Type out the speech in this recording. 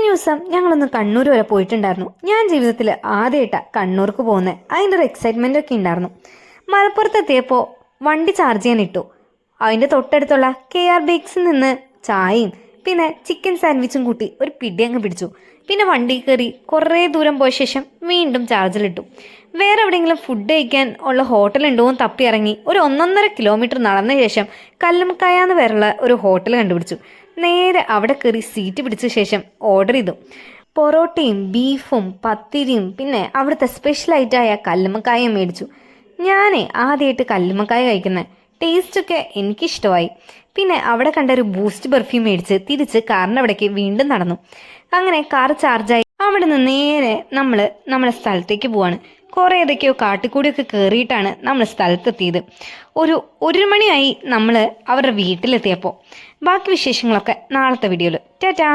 കഴിഞ്ഞ ദിവസം ഞങ്ങളൊന്ന് കണ്ണൂർ വരെ പോയിട്ടുണ്ടായിരുന്നു. ഞാൻ ജീവിതത്തിൽ ആദ്യമായിട്ടാണ് കണ്ണൂർക്ക് പോകുന്നത്. അതിൻ്റെ ഒരു എക്സൈറ്റ്മെൻ്റ് ഒക്കെ ഉണ്ടായിരുന്നു. മലപ്പുറത്തെത്തിയപ്പോൾ വണ്ടി ചാർജ് ചെയ്യാൻ ഇട്ടു. അതിൻ്റെ തൊട്ടടുത്തുള്ള KR ബേക്സിൽ നിന്ന് ചായയും പിന്നെ ചിക്കൻ സാൻഡ്വിച്ചും കൂട്ടി ഒരു പിടി അങ്ങ് പിടിച്ചു. പിന്നെ വണ്ടി കയറി കുറേ ദൂരം പോയ ശേഷം വീണ്ടും ചാർജിലിട്ടു. വേറെ എവിടെയെങ്കിലും ഫുഡ് കഴിക്കാൻ ഉള്ള ഹോട്ടലുണ്ടോ എന്ന് തപ്പി ഇറങ്ങി ഒരു 1.5 കിലോമീറ്റർ നടന്ന ശേഷം കല്ലുമ്മക്കായ എന്ന് പേരുള്ള ഒരു ഹോട്ടൽ കണ്ടുപിടിച്ചു. നേരെ അവിടെ കയറി സീറ്റ് പിടിച്ച ശേഷം ഓർഡർ ചെയ്തു. പൊറോട്ടയും ബീഫും പത്തിരിയും പിന്നെ അവിടുത്തെ സ്പെഷ്യലായിട്ടായ കല്ലുമ്മക്കായും മേടിച്ചു. ഞാനേ ആദ്യമായിട്ട് കല്ലുമ്മക്കായ കഴിക്കുന്നത്. ടേസ്റ്റൊക്കെ എനിക്കിഷ്ടമായി. പിന്നെ അവിടെ കണ്ട ഒരു ബൂസ്റ്റ് ബർഫി മേടിച്ച് തിരിച്ച് കാറിൻ്റെ അവിടേക്ക് വീണ്ടും നടന്നു. അങ്ങനെ കാർ ചാർജായി അവിടെ നിന്ന് നേരെ നമ്മളെ സ്ഥലത്തേക്ക് പോവാണ്. കുറേ ഏതൊക്കെയോ കാട്ടിക്കൂടിയൊക്കെ കയറിയിട്ടാണ് നമ്മൾ സ്ഥലത്തെത്തിയത്. ഒരു മണിയായി നമ്മൾ അവരുടെ വീട്ടിലെത്തിയപ്പോൾ. ബാക്കി വിശേഷങ്ങളൊക്കെ നാളത്തെ വീഡിയോയിൽ. ടാറ്റാ.